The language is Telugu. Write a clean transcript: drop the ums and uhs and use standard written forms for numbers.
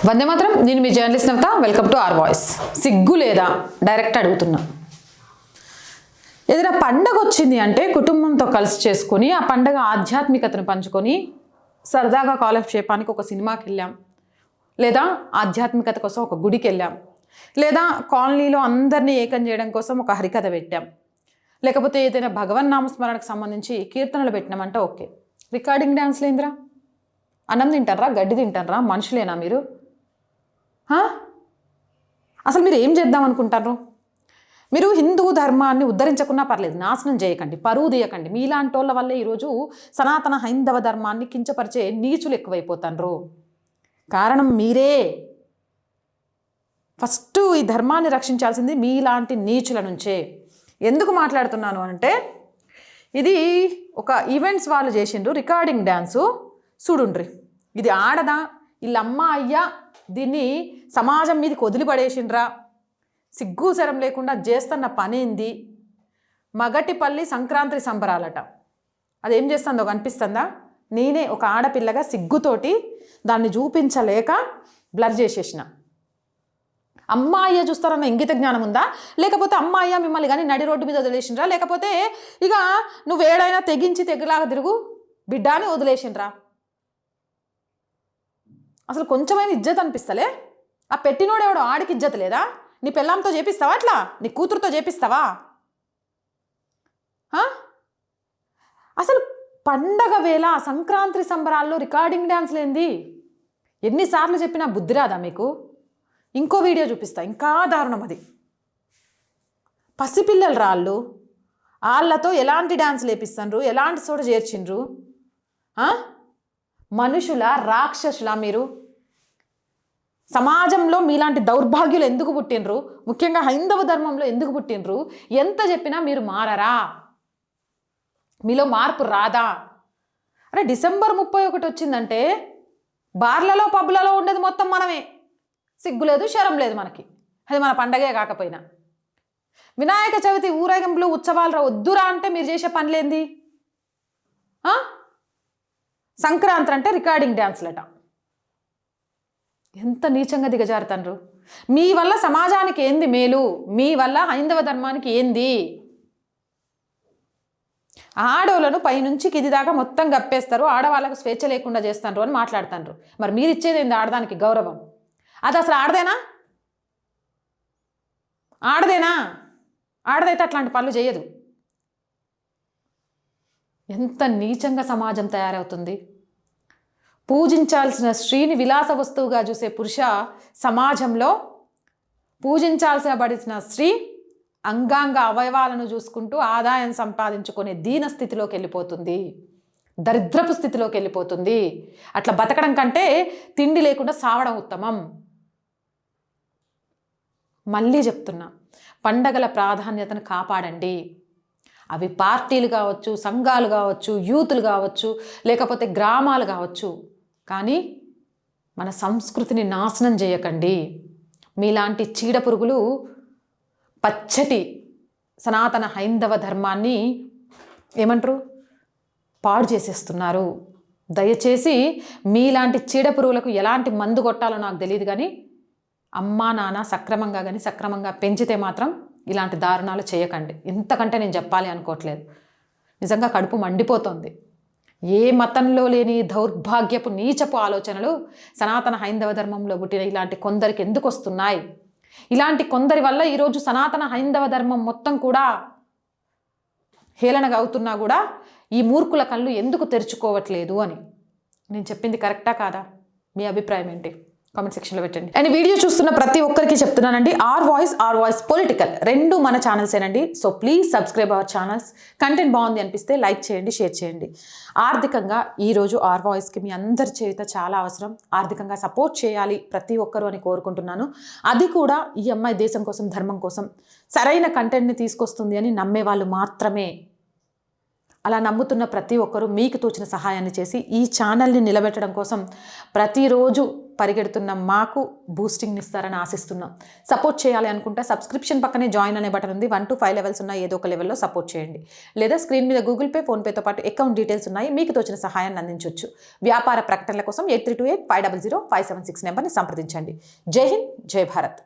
వందే మాత్రం. నేను మీ journalist Navata. Welcome to our voice. సిగ్గు లేదా? డైరెక్ట్ అడుగుతున్నా. ఏదైనా పండగ వచ్చింది అంటే కుటుంబంతో కలిసి చేసుకొని ఆ పండగ ఆధ్యాత్మికతను పంచుకొని సరదాగా కాలక్షేపానికి ఒక సినిమాకి వెళ్ళాం, లేదా ఆధ్యాత్మికత కోసం ఒక గుడికి వెళ్ళాం, లేదా కాలనీలో అందరినీ ఏకం చేయడం కోసం ఒక హరికథ పెట్టాం, లేకపోతే ఏదైనా భగవన్ నామస్మరణకు సంబంధించి కీర్తనలు పెట్టినామంటే ఓకే. రికార్డింగ్ డ్యాన్స్లు ఏందిరా? అన్నం తింటారా? గడ్డి తింటారా? మనుషులేనా మీరు? అసలు మీరు ఏం చేద్దాం అనుకుంటారు? మీరు హిందూ ధర్మాన్ని ఉద్ధరించకున్నా పర్లేదు, నాశనం చేయకండి, పరువు తీయకండి. మీలాంటి వాళ్ళ వల్లే ఈరోజు సనాతన హైందవ ధర్మాన్ని కించపరిచే నీచులు ఎక్కువైపోతారు. కారణం మీరే. ఫస్ట్ ఈ ధర్మాన్ని రక్షించాల్సింది మీలాంటి నీచుల నుంచే. ఎందుకు మాట్లాడుతున్నాను అంటే, ఇది ఒక ఈవెంట్స్ వాళ్ళు చేసిండ్రు రికార్డింగ్ డ్యాన్సు. చూడుండ్రి, ఇది ఆడదా? వీళ్ళమ్మ అయ్యా దీన్ని సమాజం మీదకి వదిలిపడేసిండ్రా? సిగ్గు శరం లేకుండా చేస్తున్న పనేంది? మగటిపల్లి సంక్రాంతి సంబరాలట. అదేం చేస్తుందో కనిపిస్తుందా? నేనే ఒక ఆడపిల్లగా సిగ్గుతోటి దాన్ని చూపించలేక బ్లర్ చేసేసిన. అమ్మాయ్య చూస్తారన్న ఇంగిత జ్ఞానం ఉందా? లేకపోతే అమ్మాయ్య మిమ్మల్ని కానీ నడి రోడ్డు మీద వదిలేసిండ్రా? లేకపోతే ఇక నువ్వేడైనా తెగించి తెగలాగా తిరుగు బిడ్డ అని వదిలేసిండ్రా? అసలు కొంచెమైనా ఇజ్జత్ అనిపిస్తలే? ఆ పెట్టినోడెవడో ఆడికి ఇజ్జత్ లేదా? నీ పెళ్ళాంతో చేపిస్తావా? అట్లా నీ కూతురుతో చేపిస్తావా? అసలు పండగ వేళ సంక్రాంతి సంబరాల్లో రికార్డింగ్ డ్యాన్స్లు ఏంది? ఎన్నిసార్లు చెప్పినా బుద్ధి రాదా మీకు? ఇంకో వీడియో చూపిస్తా, ఇంకా దారుణం అది. పసిపిల్లలు రాళ్ళు, వాళ్ళతో ఎలాంటి డ్యాన్స్ లేపిస్తుండ్రు, ఎలాంటి చోట చేర్చిండ్రు? మనుషుల రాక్షసులా మీరు? సమాజంలో మీలాంటి దౌర్భాగ్యులు ఎందుకు పుట్టినరు? ముఖ్యంగా హైందవ ధర్మంలో ఎందుకు పుట్టినరు? ఎంత చెప్పినా మీరు మారరా? మీలో మార్పు రాదా? అరే డిసెంబర్ 31 వచ్చిందంటే బార్లలో పబ్బులలో ఉండేది మొత్తం మనమే. సిగ్గు లేదు, శరం లేదు మనకి. అది మన పండగే కాకపోయినా. వినాయక చవితి ఊరేగింపులు ఉత్సవాలు వద్దురా అంటే మీరు చేసే పనులేంది? సంక్రాంతి అంటే రికార్డింగ్ డ్యాన్స్లట. ఎంత నీచంగా దిగజారుతాండ్రు. మీ వల్ల సమాజానికి ఏంది మేలు? మీ వల్ల హైందవ ధర్మానికి ఏంది? ఆడోళ్ళను పైనుంచి కింది దాకా మొత్తం గప్పేస్తారు, ఆడవాళ్ళకు స్వేచ్ఛ లేకుండా చేస్తారు అని మాట్లాడుతాండ్రు. మరి మీరు ఇచ్చేది ఏంది ఆడదానికి? గౌరవం. అది అసలు ఆడదేనా? ఆడదేనా? ఆడదైతే అట్లాంటి పనులు చేయదు. ఎంత నీచంగా సమాజం తయారవుతుంది. పూజించాల్సిన స్త్రీని విలాస వస్తువుగా చూసే పురుష సమాజంలో పూజించాల్సిన స్త్రీ అంగాంగ అవయవాలను చూసుకుంటూ ఆదాయం సంపాదించుకునే దీన స్థితిలోకి వెళ్ళిపోతుంది, దరిద్రపు స్థితిలోకి వెళ్ళిపోతుంది. అట్లా బతకడం కంటే తిండి లేకుండా సావడం ఉత్తమం. మళ్ళీ చెప్తున్నా, పండగల ప్రాధాన్యతను కాపాడండి. అవి పార్టీలు కావచ్చు, సంఘాలు కావచ్చు, యూతులు కావచ్చు, లేకపోతే గ్రామాలు కావచ్చు, కానీ మన సంస్కృతిని నాశనం చేయకండి. మీలాంటి చీడ పురుగులు పచ్చటి సనాతన హైందవ ధర్మాన్ని ఏమంటారు పాడు చేసేస్తున్నారు. దయచేసి మీలాంటి చీడ పురుగులకు ఎలాంటి మందు కొట్టాలో నాకు తెలియదు, కానీ అమ్మా నాన్న సక్రమంగా కానీ సక్రమంగా పెంచితే మాత్రం ఇలాంటి దారుణాలు చేయకండి. ఇంతకంటే నేను చెప్పాలి అనుకోవట్లేదు. నిజంగా కడుపు మండిపోతుంది. ఏ మతంలో లేని దౌర్భాగ్యపు నీచపు ఆలోచనలు సనాతన హైందవ ధర్మంలో పుట్టిన ఇలాంటి కొందరికి ఎందుకు వస్తున్నాయి? ఇలాంటి కొందరి వల్ల ఈరోజు సనాతన హైందవ ధర్మం మొత్తం కూడా హేళనగా అవుతున్నా కూడా ఈ మూర్ఖుల కళ్ళు ఎందుకు తెరుచుకోవట్లేదు అని. నేను చెప్పింది కరెక్టా కాదా? మీ అభిప్రాయం ఏంటి? కామెంట్ సెక్షన్లో పెట్టండి. అండ్ వీడియో చూస్తున్న ప్రతి ఒక్కరికి చెప్తున్నానండి, ఆర్ వాయిస్ పొలిటికల్ రెండు మన ఛానల్సేనండి. So please subscribe our channels. Content బాగుంది అనిపిస్తే లైక్ చేయండి, షేర్ చేయండి. ఆర్థికంగా ఈరోజు ఆర్ వాయిస్కి మీ అందరి చేత చాలా అవసరం. ఆర్థికంగా సపోర్ట్ చేయాలి ప్రతి ఒక్కరు అని కోరుకుంటున్నాను. అది కూడా ఈ అమ్మాయి దేశం కోసం, ధర్మం కోసం సరైన కంటెంట్ని తీసుకొస్తుంది అని నమ్మే వాళ్ళు మాత్రమే. అలా నమ్ముతున్న ప్రతి ఒక్కరూ మీకు తోచిన సహాయాన్ని చేసి ఈ ఛానల్ని నిలబెట్టడం కోసం ప్రతిరోజు పరిగెడుతున్న మాకు బూస్టింగ్ని ఇస్తారని ఆశిస్తున్నాం. సపోర్ట్ చేయాలి అనుకుంటే సబ్స్క్రిప్షన్ పక్కనే జాయిన్ అనే బటన్ ఉంది. 1 to 5 లెవెల్స్ ఉన్న ఏదో ఒక లెవెల్లో సపోర్ట్ చేయండి. లేదా స్క్రీన్ మీద గూగుల్ పే, ఫోన్పేతో పాటు అకౌంట్ డీటెయిల్స్ ఉన్నాయి. మీకు తోచిన సహాయాన్ని అందించవచ్చు. వ్యాపార ప్రకటనల కోసం 8328 500 576 నెంబర్ని సంప్రదించండి. జై హింద్, జై భారత్.